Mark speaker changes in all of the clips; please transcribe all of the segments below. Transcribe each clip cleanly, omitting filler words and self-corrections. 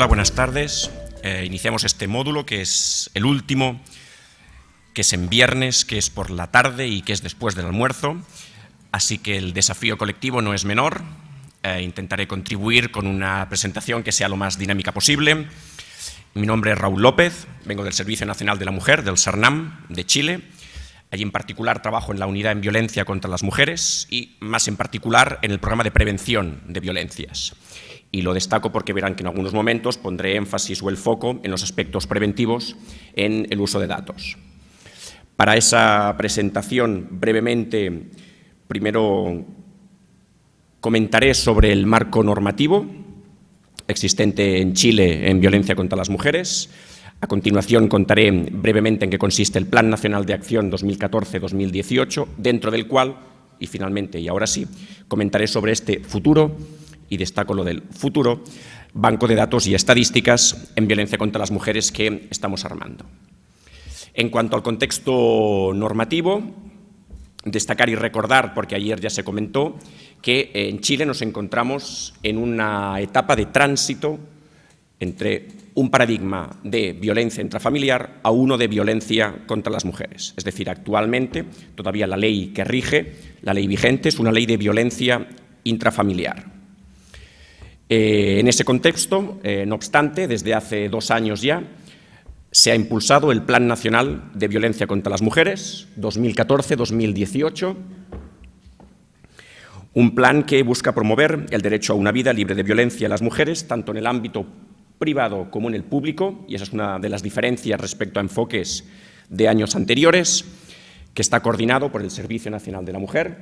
Speaker 1: Hola, buenas tardes. Iniciamos este módulo, que es el último, que es en viernes, que es por la tarde y que es después del almuerzo. Así que el desafío colectivo no es menor. Intentaré contribuir con una presentación que sea lo más dinámica posible. Mi nombre es Raúl López, vengo del Servicio Nacional de la Mujer, del SERNAM, de Chile. Allí en particular trabajo en la unidad en violencia contra las mujeres y más en particular en el programa de prevención de violencias. Y lo destaco porque verán que en algunos momentos pondré énfasis o el foco en los aspectos preventivos en el uso de datos. Para esa presentación, brevemente, primero comentaré sobre el marco normativo existente en Chile en violencia contra las mujeres. A continuación contaré brevemente en qué consiste el Plan Nacional de Acción 2014-2018, dentro del cual, y finalmente, y ahora sí, comentaré sobre este futuro, y destaco lo del futuro, banco de datos y estadísticas en violencia contra las mujeres que estamos armando. En cuanto al contexto normativo, destacar y recordar, porque ayer ya se comentó, que en Chile nos encontramos en una etapa de tránsito entre un paradigma de violencia intrafamiliar a uno de violencia contra las mujeres. Es decir, actualmente todavía la ley que rige, la ley vigente, es una ley de violencia intrafamiliar. En ese contexto, no obstante, desde hace 2 años ya, se ha impulsado el Plan Nacional de Violencia contra las Mujeres 2014-2018, un plan que busca promover el derecho a una vida libre de violencia a las mujeres, tanto en el ámbito privado como en el público, y esa es una de las diferencias respecto a enfoques de años anteriores, que está coordinado por el Servicio Nacional de la Mujer,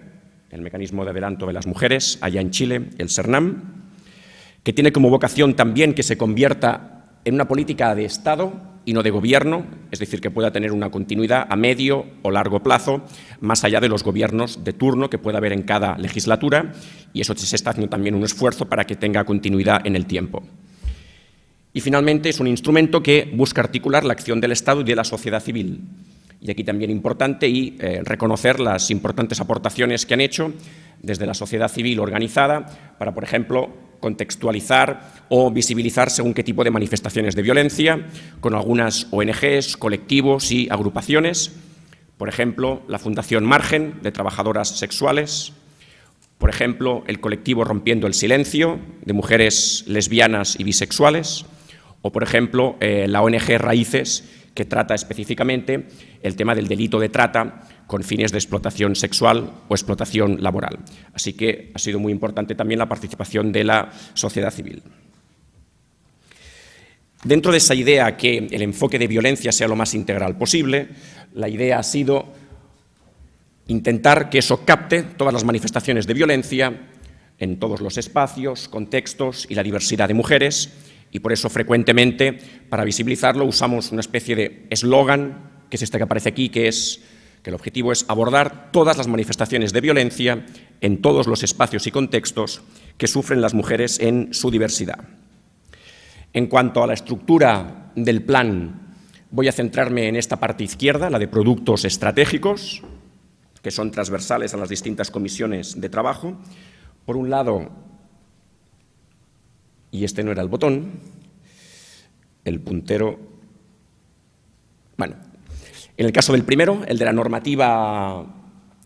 Speaker 1: el Mecanismo de Adelanto de las Mujeres, allá en Chile, el SERNAM, que tiene como vocación también que se convierta en una política de Estado y no de gobierno, es decir, que pueda tener una continuidad a medio o largo plazo, más allá de los gobiernos de turno que pueda haber en cada legislatura, y eso se está haciendo también un esfuerzo para que tenga continuidad en el tiempo. Y finalmente es un instrumento que busca articular la acción del Estado y de la sociedad civil. Y aquí también importante reconocer las importantes aportaciones que han hecho desde la sociedad civil organizada para, por ejemplo, contextualizar o visibilizar según qué tipo de manifestaciones de violencia con algunas ONGs, colectivos y agrupaciones. Por ejemplo, la Fundación Margen, de trabajadoras sexuales. Por ejemplo, el colectivo Rompiendo el Silencio, de mujeres lesbianas y bisexuales. O, por ejemplo, la ONG Raíces, que trata específicamente el tema del delito de trata con fines de explotación sexual o explotación laboral. Así que ha sido muy importante también la participación de la sociedad civil. Dentro de esa idea que el enfoque de violencia sea lo más integral posible, la idea ha sido intentar que eso capte todas las manifestaciones de violencia en todos los espacios, contextos y la diversidad de mujeres, y por eso frecuentemente, para visibilizarlo, usamos una especie de eslogan, que es este que aparece aquí, que el objetivo es abordar todas las manifestaciones de violencia en todos los espacios y contextos que sufren las mujeres en su diversidad. En cuanto a la estructura del plan, voy a centrarme en esta parte izquierda, la de productos estratégicos, que son transversales a las distintas comisiones de trabajo. Por un lado, y este no era el botón, el puntero, bueno, en el caso del primero, el de la normativa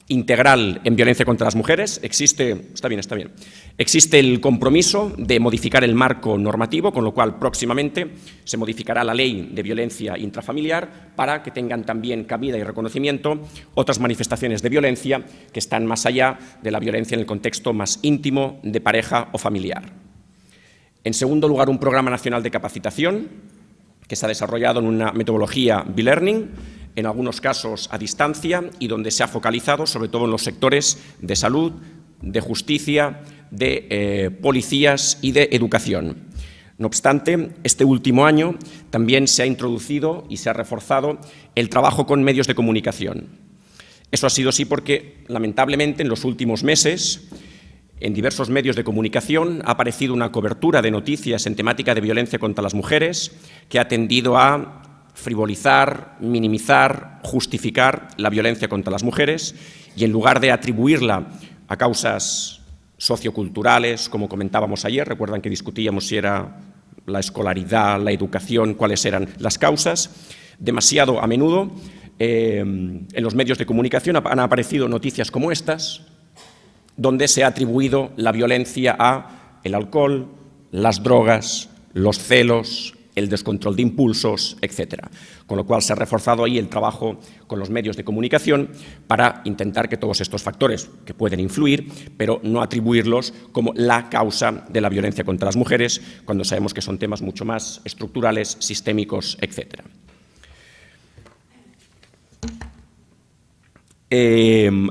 Speaker 1: integral en violencia contra las mujeres, existe el compromiso de modificar el marco normativo, con lo cual próximamente se modificará la ley de violencia intrafamiliar para que tengan también cabida y reconocimiento otras manifestaciones de violencia que están más allá de la violencia en el contexto más íntimo de pareja o familiar. En segundo lugar, un programa nacional de capacitación que se ha desarrollado en una metodología B-Learning, en algunos casos a distancia, y donde se ha focalizado sobre todo en los sectores de salud, de justicia, de policías y de educación. No obstante, este último año también se ha introducido y se ha reforzado el trabajo con medios de comunicación. Eso ha sido así porque, lamentablemente, en los últimos meses, en diversos medios de comunicación ha aparecido una cobertura de noticias en temática de violencia contra las mujeres que ha tendido a frivolizar, minimizar, justificar la violencia contra las mujeres y en lugar de atribuirla a causas socioculturales, como comentábamos ayer, recuerdan que discutíamos si era la escolaridad, la educación, cuáles eran las causas. Demasiado a menudo en los medios de comunicación han aparecido noticias como estas, donde se ha atribuido la violencia a el alcohol, las drogas, los celos, el descontrol de impulsos, etc. Con lo cual se ha reforzado ahí el trabajo con los medios de comunicación para intentar que todos estos factores que pueden influir, pero no atribuirlos como la causa de la violencia contra las mujeres, cuando sabemos que son temas mucho más estructurales, sistémicos, etc.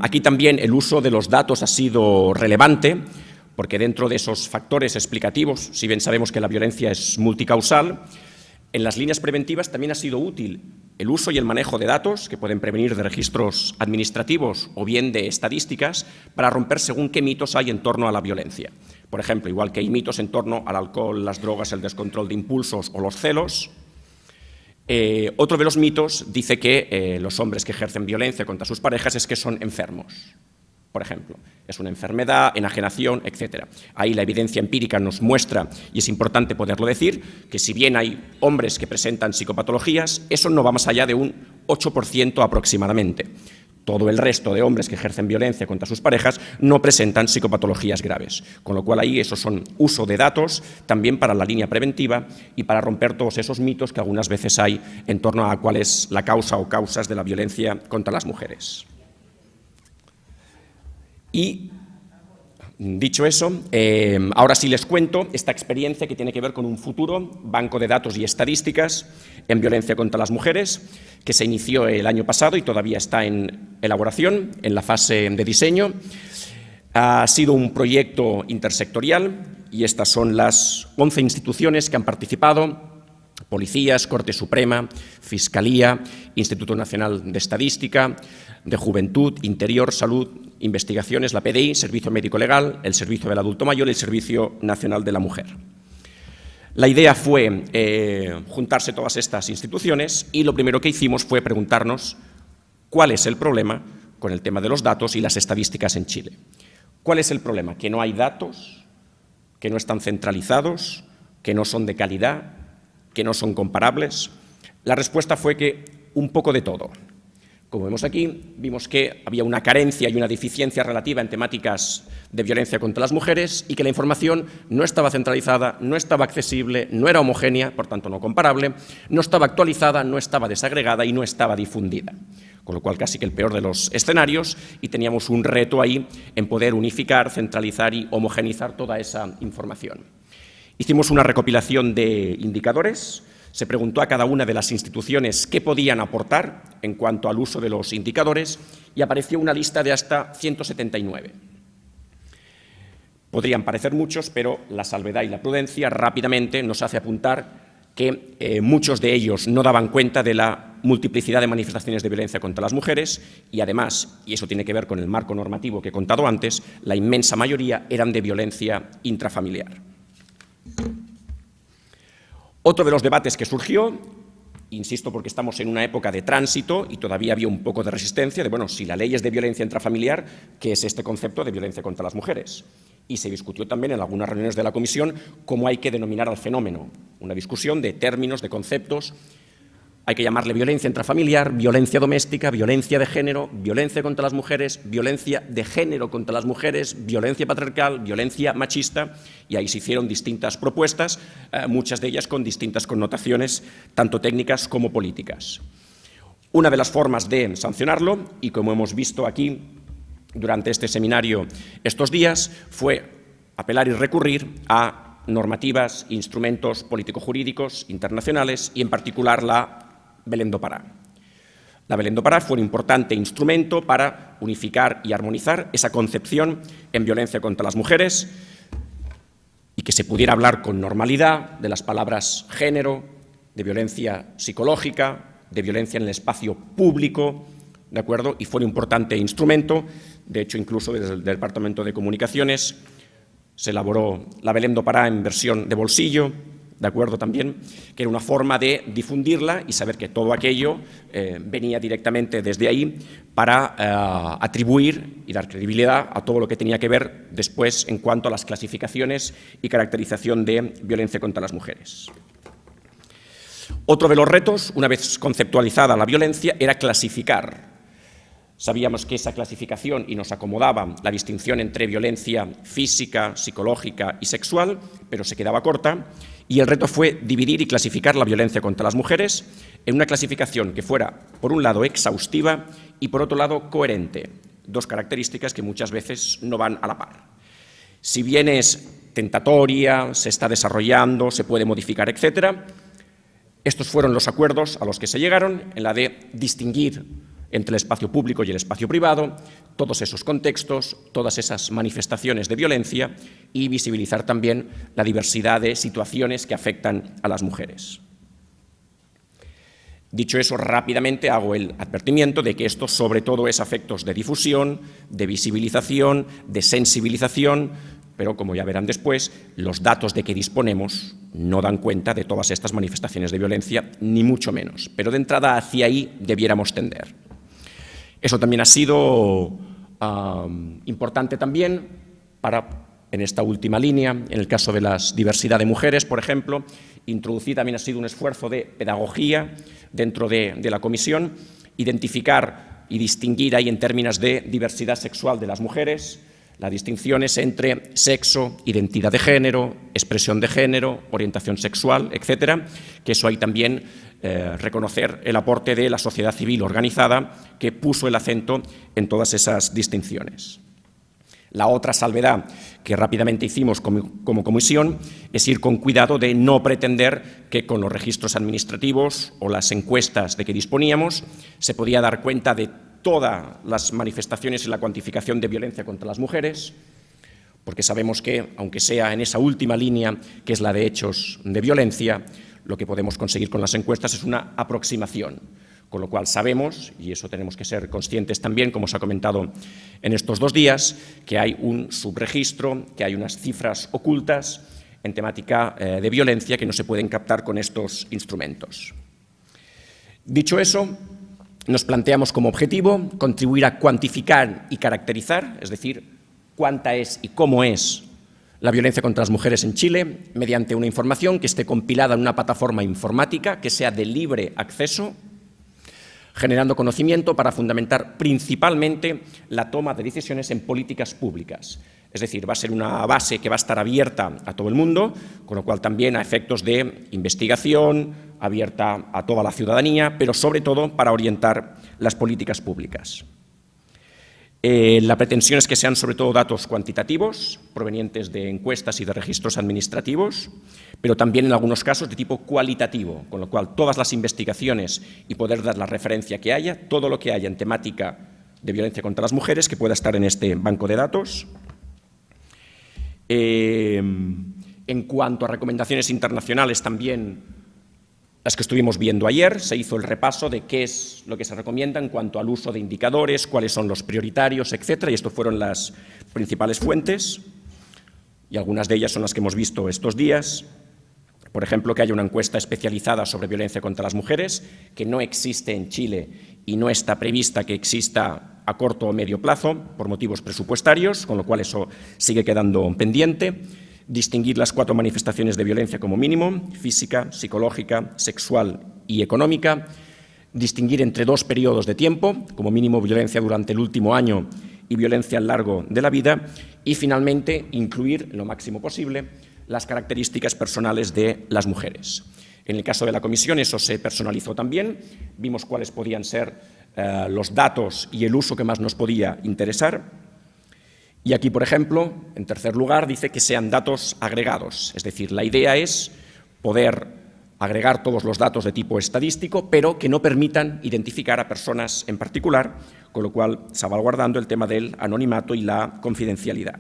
Speaker 1: Aquí también el uso de los datos ha sido relevante, porque dentro de esos factores explicativos, si bien sabemos que la violencia es multicausal, en las líneas preventivas también ha sido útil el uso y el manejo de datos que pueden prevenir de registros administrativos o bien de estadísticas para romper según qué mitos hay en torno a la violencia. Por ejemplo, igual que hay mitos en torno al alcohol, las drogas, el descontrol de impulsos o los celos, otro de los mitos dice que los hombres que ejercen violencia contra sus parejas es que son enfermos. Por ejemplo, es una enfermedad, enajenación, etc. Ahí la evidencia empírica nos muestra, y es importante poderlo decir, que si bien hay hombres que presentan psicopatologías, eso no va más allá de un 8% aproximadamente. Todo el resto de hombres que ejercen violencia contra sus parejas no presentan psicopatologías graves. Con lo cual ahí esos son uso de datos también para la línea preventiva y para romper todos esos mitos que algunas veces hay en torno a cuál es la causa o causas de la violencia contra las mujeres. Y, dicho eso, ahora sí les cuento esta experiencia que tiene que ver con un futuro banco de datos y estadísticas en violencia contra las mujeres, que se inició el año pasado y todavía está en elaboración, en la fase de diseño. Ha sido un proyecto intersectorial y estas son las 11 instituciones que han participado: Policías, Corte Suprema, Fiscalía, Instituto Nacional de Estadística, de Juventud, Interior, Salud, Investigaciones, la PDI, Servicio Médico Legal, el Servicio del Adulto Mayor y el Servicio Nacional de la Mujer. La idea fue juntarse todas estas instituciones y lo primero que hicimos fue preguntarnos cuál es el problema con el tema de los datos y las estadísticas en Chile. ¿Cuál es el problema? Que no hay datos, que no están centralizados, que no son de calidad, que no son comparables. La respuesta fue que un poco de todo. Como vemos aquí, vimos que había una carencia y una deficiencia relativa en temáticas de violencia contra las mujeres y que la información no estaba centralizada, no estaba accesible, no era homogénea, por tanto no comparable, no estaba actualizada, no estaba desagregada y no estaba difundida. Con lo cual casi que el peor de los escenarios, y teníamos un reto ahí en poder unificar, centralizar y homogeneizar toda esa información. Hicimos una recopilación de indicadores. Se preguntó a cada una de las instituciones qué podían aportar en cuanto al uso de los indicadores y apareció una lista de hasta 179. Podrían parecer muchos, pero la salvedad y la prudencia rápidamente nos hace apuntar que muchos de ellos no daban cuenta de la multiplicidad de manifestaciones de violencia contra las mujeres y además, y eso tiene que ver con el marco normativo que he contado antes, la inmensa mayoría eran de violencia intrafamiliar. Otro de los debates que surgió, insisto porque estamos en una época de tránsito y todavía había un poco de resistencia de, bueno, si la ley es de violencia intrafamiliar, ¿qué es este concepto de violencia contra las mujeres? Y se discutió también en algunas reuniones de la comisión cómo hay que denominar al fenómeno, una discusión de términos, de conceptos. Hay que llamarle violencia intrafamiliar, violencia doméstica, violencia de género, violencia contra las mujeres, violencia de género contra las mujeres, violencia patriarcal, violencia machista, y ahí se hicieron distintas propuestas, muchas de ellas con distintas connotaciones, tanto técnicas como políticas. Una de las formas de sancionarlo, y como hemos visto aquí durante este seminario estos días, fue apelar y recurrir a normativas, instrumentos político-jurídicos internacionales y en particular la Belén do Pará. La Belén do Pará fue un importante instrumento para unificar y armonizar esa concepción en violencia contra las mujeres y que se pudiera hablar con normalidad de las palabras género, de violencia psicológica, de violencia en el espacio público, ¿de acuerdo? Y fue un importante instrumento. De hecho, incluso desde el Departamento de Comunicaciones se elaboró la Belén do Pará en versión de bolsillo, ¿de acuerdo? También, que era una forma de difundirla y saber que todo aquello venía directamente desde ahí para atribuir y dar credibilidad a todo lo que tenía que ver después en cuanto a las clasificaciones y caracterización de violencia contra las mujeres. Otro de los retos, una vez conceptualizada la violencia, era clasificar. Sabíamos que esa clasificación y nos acomodaba la distinción entre violencia física, psicológica y sexual, pero se quedaba corta, y el reto fue dividir y clasificar la violencia contra las mujeres en una clasificación que fuera, por un lado, exhaustiva y, por otro lado, coherente, dos características que muchas veces no van a la par. Si bien es tentatoria, se está desarrollando, se puede modificar, etcétera, estos fueron los acuerdos a los que se llegaron en la de distinguir entre el espacio público y el espacio privado, todos esos contextos, todas esas manifestaciones de violencia y visibilizar también la diversidad de situaciones que afectan a las mujeres. Dicho eso, rápidamente hago el advertimiento de que esto sobre todo es a efectos de difusión, de visibilización, de sensibilización, pero como ya verán después, los datos de que disponemos no dan cuenta de todas estas manifestaciones de violencia, ni mucho menos. Pero de entrada hacia ahí debiéramos tender. Eso también ha sido importante también para, en esta última línea, en el caso de la diversidad de mujeres, por ejemplo, introducir también ha sido un esfuerzo de pedagogía dentro de la comisión, identificar y distinguir ahí en términos de diversidad sexual de las mujeres, las distinciones entre sexo, identidad de género, expresión de género, orientación sexual, etcétera, que eso hay también reconocer el aporte de la sociedad civil organizada que puso el acento en todas esas distinciones. La otra salvedad que rápidamente hicimos como comisión es ir con cuidado de no pretender que con los registros administrativos o las encuestas de que disponíamos se podía dar cuenta de todas las manifestaciones y la cuantificación de violencia contra las mujeres, porque sabemos que, aunque sea en esa última línea, que es la de hechos de violencia, lo que podemos conseguir con las encuestas es una aproximación, con lo cual sabemos, y eso tenemos que ser conscientes también, como se ha comentado en estos 2 días, que hay un subregistro, que hay unas cifras ocultas en temática de violencia que no se pueden captar con estos instrumentos. Dicho eso, nos planteamos como objetivo contribuir a cuantificar y caracterizar, es decir, cuánta es y cómo es la violencia contra las mujeres en Chile, mediante una información que esté compilada en una plataforma informática que sea de libre acceso, generando conocimiento para fundamentar principalmente la toma de decisiones en políticas públicas. Es decir, va a ser una base que va a estar abierta a todo el mundo, con lo cual también a efectos de investigación, abierta a toda la ciudadanía, pero sobre todo para orientar las políticas públicas. La pretensión es que sean sobre todo datos cuantitativos, provenientes de encuestas y de registros administrativos, pero también en algunos casos de tipo cualitativo, con lo cual todas las investigaciones y poder dar la referencia que haya, todo lo que haya en temática de violencia contra las mujeres que pueda estar en este banco de datos. En cuanto a recomendaciones internacionales también, las que estuvimos viendo ayer, se hizo el repaso de qué es lo que se recomienda en cuanto al uso de indicadores, cuáles son los prioritarios, etcétera, y estas fueron las principales fuentes, y algunas de ellas son las que hemos visto estos días. Por ejemplo, que haya una encuesta especializada sobre violencia contra las mujeres, que no existe en Chile y no está prevista que exista a corto o medio plazo por motivos presupuestarios, con lo cual eso sigue quedando pendiente. Distinguir las 4 manifestaciones de violencia como mínimo, física, psicológica, sexual y económica. Distinguir entre 2 periodos de tiempo, como mínimo violencia durante el último año y violencia a lo largo de la vida. Y finalmente, incluir lo máximo posible las características personales de las mujeres. En el caso de la comisión eso se personalizó también, vimos cuáles podían ser los datos y el uso que más nos podía interesar. Y aquí, por ejemplo, en tercer lugar, dice que sean datos agregados, es decir, la idea es poder agregar todos los datos de tipo estadístico, pero que no permitan identificar a personas en particular, con lo cual salvaguardando el tema del anonimato y la confidencialidad.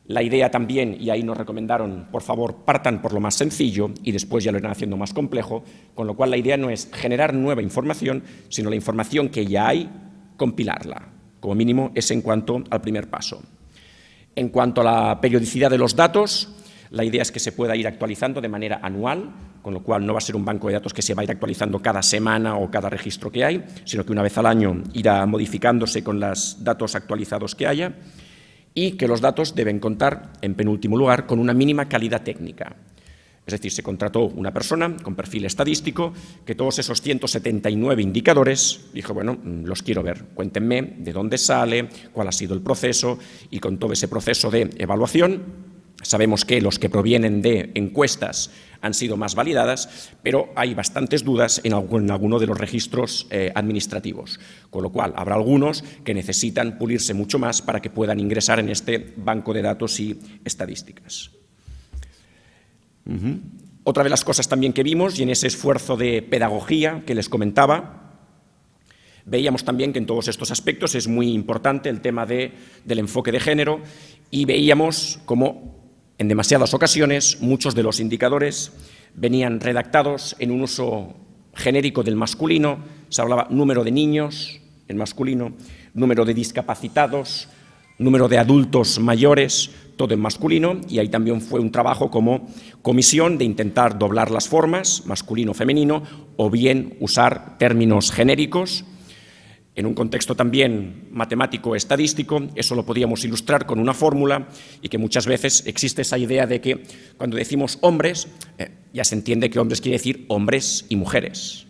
Speaker 1: La idea también, y ahí nos recomendaron, por favor, partan por lo más sencillo y después ya lo irán haciendo más complejo, con lo cual la idea no es generar nueva información, sino la información que ya hay, compilarla. Como mínimo es en cuanto al primer paso. En cuanto a la periodicidad de los datos, La idea es que se pueda ir actualizando de manera anual, con lo cual no va a ser un banco de datos que se va a ir actualizando cada semana o cada registro que hay, sino que una vez al año irá modificándose con los datos actualizados que haya, y que los datos deben contar, en penúltimo lugar, con una mínima calidad técnica. Es decir, se contrató una persona con perfil estadístico que todos esos 179 indicadores dijo, bueno, los quiero ver, cuéntenme de dónde sale, cuál ha sido el proceso, y con todo ese proceso de evaluación sabemos que los que provienen de encuestas han sido más validadas, pero hay bastantes dudas en alguno de los registros administrativos, con lo cual habrá algunos que necesitan pulirse mucho más para que puedan ingresar en este banco de datos y estadísticas. Otra de las cosas también que vimos, y en ese esfuerzo de pedagogía que les comentaba, veíamos también que en todos estos aspectos es muy importante el tema del enfoque de género, y veíamos cómo en demasiadas ocasiones muchos de los indicadores venían redactados en un uso genérico del masculino. Se hablaba número de niños en masculino, número de discapacitados, número de adultos mayores, todo en masculino, y ahí también fue un trabajo como comisión de intentar doblar las formas, masculino-femenino, o bien usar términos genéricos. En un contexto también matemático-estadístico, eso lo podíamos ilustrar con una fórmula, y que muchas veces existe esa idea de que cuando decimos hombres, ya se entiende que hombres quiere decir hombres y mujeres.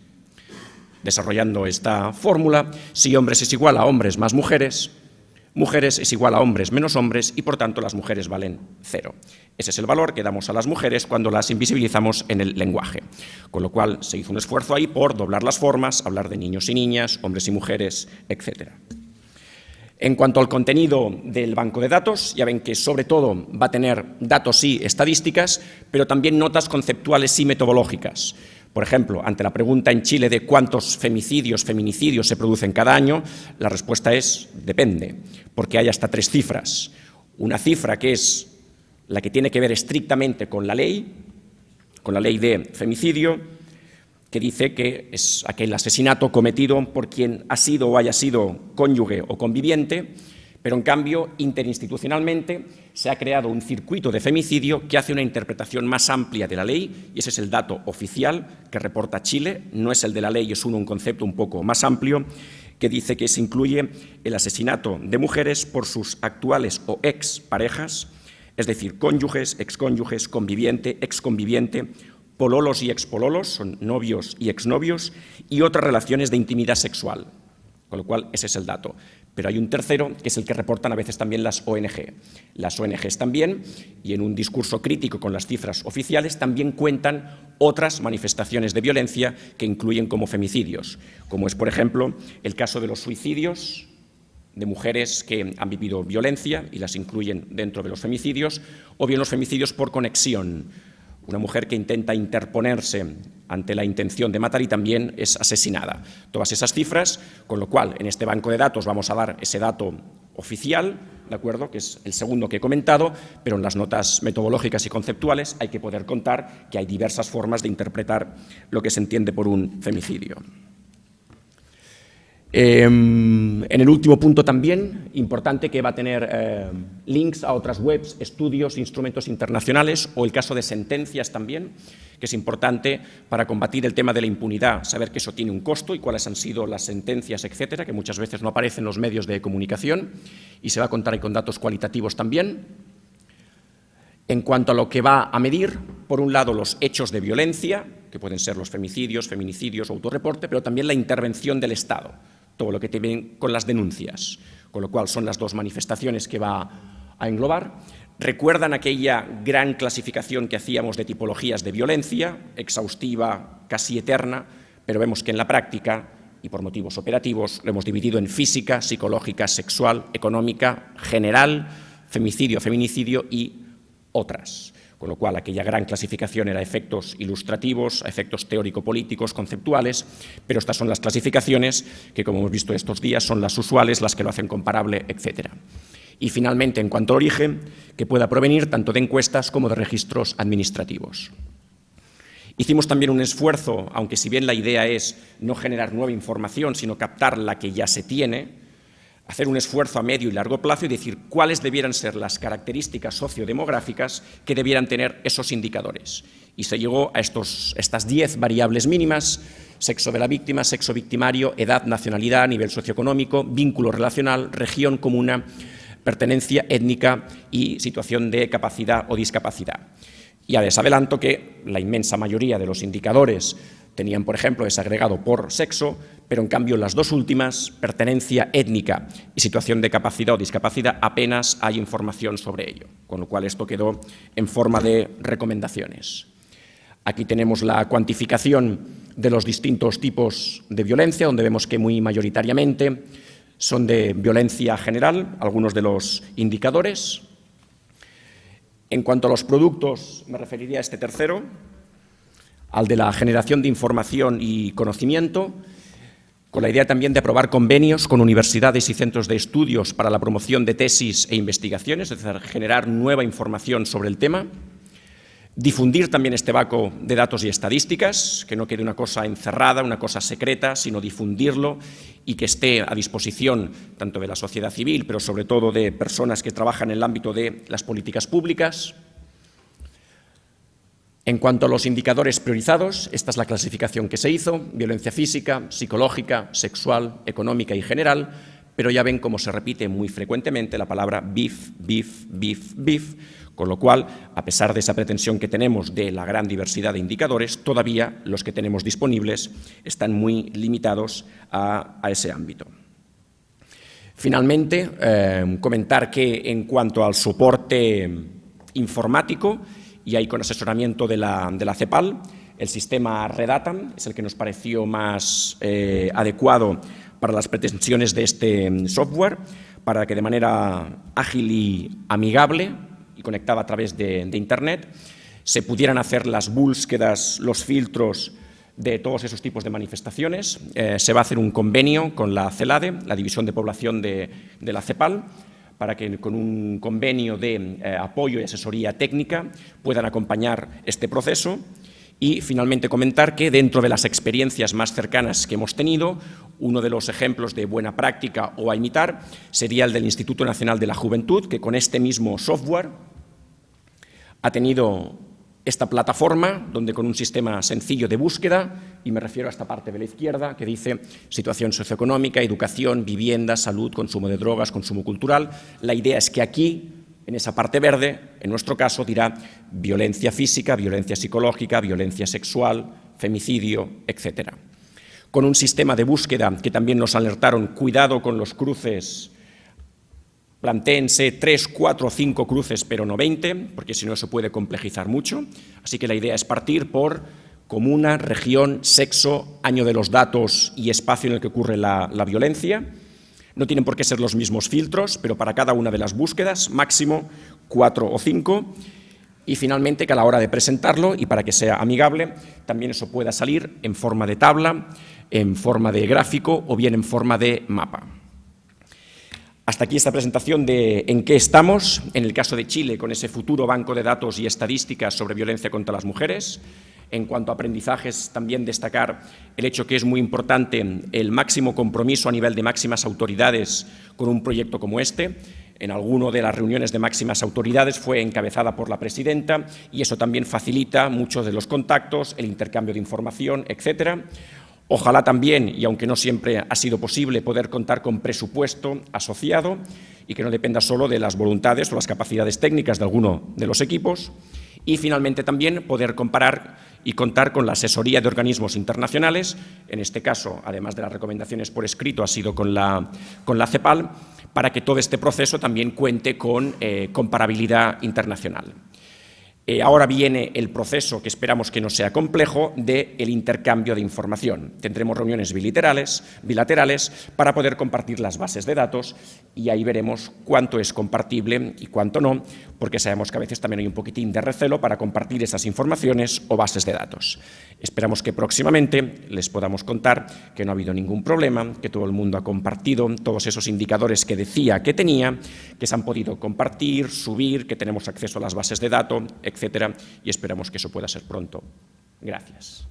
Speaker 1: Desarrollando esta fórmula, si hombres es igual a hombres más mujeres, mujeres es igual a hombres menos hombres, y por tanto las mujeres valen 0. Ese es el valor que damos a las mujeres cuando las invisibilizamos en el lenguaje. Con lo cual se hizo un esfuerzo ahí por doblar las formas, hablar de niños y niñas, hombres y mujeres, etc. En cuanto al contenido del banco de datos, ya ven que sobre todo va a tener datos y estadísticas, pero también notas conceptuales y metodológicas. Por ejemplo, ante la pregunta en Chile de cuántos femicidios, feminicidios se producen cada año, la respuesta es depende, porque hay hasta 3 cifras. Una cifra que es la que tiene que ver estrictamente con la ley de femicidio, que dice que es aquel asesinato cometido por quien ha sido o haya sido cónyuge o conviviente, pero en cambio interinstitucionalmente se ha creado un circuito de femicidio que hace una interpretación más amplia de la ley, y ese es el dato oficial que reporta Chile, no es el de la ley, es un concepto un poco más amplio, que dice que se incluye el asesinato de mujeres por sus actuales o exparejas, es decir, cónyuges, excónyuges, conviviente, exconviviente, pololos y expololos, son novios y exnovios, y otras relaciones de intimidad sexual. Con lo cual, ese es el dato. Pero hay un tercero, que es el que reportan a veces también las ONG. Las ONGs también, y en un discurso crítico con las cifras oficiales, también cuentan otras manifestaciones de violencia que incluyen como femicidios, como es, por ejemplo, el caso de los suicidios de mujeres que han vivido violencia y las incluyen dentro de los femicidios, o bien los femicidios por conexión. Una mujer que intenta interponerse ante la intención de matar y también es asesinada. Todas esas cifras, con lo cual en este banco de datos vamos a dar ese dato oficial, ¿de acuerdo?, que es el segundo que he comentado, pero en las notas metodológicas y conceptuales hay que poder contar que hay diversas formas de interpretar lo que se entiende por un femicidio. En el último punto también, importante, que va a tener links a otras webs, estudios, instrumentos internacionales, o el caso de sentencias también, que es importante para combatir el tema de la impunidad, saber que eso tiene un costo y cuáles han sido las sentencias, etcétera, que muchas veces no aparecen en los medios de comunicación, y se va a contar ahí con datos cualitativos también. En cuanto a lo que va a medir, por un lado los hechos de violencia, que pueden ser los femicidios, feminicidios o autorreporte, pero también la intervención del Estado, todo lo que tiene con las denuncias, con lo cual son las 2 manifestaciones que va a englobar. ¿Recuerdan aquella gran clasificación que hacíamos de tipologías de violencia, exhaustiva, casi eterna? Pero vemos que en la práctica, y por motivos operativos, lo hemos dividido en física, psicológica, sexual, económica, general, femicidio, feminicidio y otras. Con lo cual, aquella gran clasificación era efectos ilustrativos, efectos teórico-políticos, conceptuales, pero estas son las clasificaciones que, como hemos visto estos días, son las usuales, las que lo hacen comparable, etc. Y, finalmente, en cuanto al origen, que pueda provenir tanto de encuestas como de registros administrativos. Hicimos también un esfuerzo, aunque si bien la idea es no generar nueva información, sino captar la que ya se tiene, hacer un esfuerzo a medio y largo plazo y decir cuáles debieran ser las características sociodemográficas que debieran tener esos indicadores. Y se llegó a estas 10 variables mínimas: sexo de la víctima, sexo victimario, edad, nacionalidad, nivel socioeconómico, vínculo relacional, región comuna, pertenencia étnica y situación de capacidad o discapacidad. Ya les adelanto que la inmensa mayoría de los indicadores tenían, por ejemplo, desagregado por sexo, pero en cambio las dos últimas, pertenencia étnica y situación de capacidad o discapacidad, apenas hay información sobre ello, con lo cual esto quedó en forma de recomendaciones. Aquí tenemos la cuantificación de los distintos tipos de violencia, donde vemos que muy mayoritariamente son de violencia general, algunos de los indicadores. En cuanto a los productos, me referiría a este tercero, al de la generación de información y conocimiento, con la idea también de aprobar convenios con universidades y centros de estudios para la promoción de tesis e investigaciones, es decir, generar nueva información sobre el tema. Difundir también este banco de datos y estadísticas, que no quede una cosa encerrada, una cosa secreta, sino difundirlo y que esté a disposición tanto de la sociedad civil, pero sobre todo de personas que trabajan en el ámbito de las políticas públicas. En cuanto a los indicadores priorizados, esta es la clasificación que se hizo: violencia física, psicológica, sexual, económica y general, pero ya ven cómo se repite muy frecuentemente la palabra BIF, BIF, BIF, BIF, con lo cual, a pesar de esa pretensión que tenemos de la gran diversidad de indicadores, todavía los que tenemos disponibles están muy limitados a ese ámbito. Finalmente, comentar que en cuanto al soporte informático, y ahí con asesoramiento de la CEPAL, el sistema Redatam es el que nos pareció más adecuado para las pretensiones de este software, para que de manera ágil y amigable y conectada a través de Internet se pudieran hacer las búsquedas, los filtros de todos esos tipos de manifestaciones. Se va a hacer un convenio con la CELADE, la División de Población de la CEPAL, para que con un convenio de apoyo y asesoría técnica puedan acompañar este proceso. Y finalmente comentar que dentro de las experiencias más cercanas que hemos tenido, uno de los ejemplos de buena práctica o a imitar sería el del Instituto Nacional de la Juventud, que con este mismo software ha tenido esta plataforma donde con un sistema sencillo de búsqueda, y me refiero a esta parte de la izquierda que dice situación socioeconómica, educación, vivienda, salud, consumo de drogas, consumo cultural, la idea es que aquí, en esa parte verde, en nuestro caso dirá violencia física, violencia psicológica, violencia sexual, femicidio, etc. Con un sistema de búsqueda que también nos alertaron, cuidado con los cruces, plantéense 3, 4 o 5 cruces, pero no 20, porque si no eso puede complejizar mucho. Así que la idea es partir por comuna, región, sexo, año de los datos y espacio en el que ocurre la violencia. No tienen por qué ser los mismos filtros, pero para cada una de las búsquedas, máximo 4 o 5. Y finalmente, que a la hora de presentarlo, y para que sea amigable, también eso pueda salir en forma de tabla, en forma de gráfico o bien en forma de mapa. Hasta aquí esta presentación de en qué estamos, en el caso de Chile, con ese futuro banco de datos y estadísticas sobre violencia contra las mujeres. En cuanto a aprendizajes, también destacar el hecho que es muy importante el máximo compromiso a nivel de máximas autoridades con un proyecto como este. En alguna de las reuniones de máximas autoridades fue encabezada por la presidenta y eso también facilita muchos de los contactos, el intercambio de información, etcétera. Ojalá también, y aunque no siempre ha sido posible, poder contar con presupuesto asociado y que no dependa solo de las voluntades o las capacidades técnicas de alguno de los equipos. Y finalmente también poder comparar y contar con la asesoría de organismos internacionales, en este caso, además de las recomendaciones por escrito, ha sido con la CEPAL, para que todo este proceso también cuente con comparabilidad internacional. Ahora viene el proceso, que esperamos que no sea complejo, del intercambio de información. Tendremos reuniones bilaterales para poder compartir las bases de datos y ahí veremos cuánto es compartible y cuánto no, porque sabemos que a veces también hay un poquitín de recelo para compartir esas informaciones o bases de datos. Esperamos que próximamente les podamos contar que no ha habido ningún problema, que todo el mundo ha compartido todos esos indicadores que decía que tenía, que se han podido compartir, subir, que tenemos acceso a las bases de datos, etcétera, y esperamos que eso pueda ser pronto. Gracias.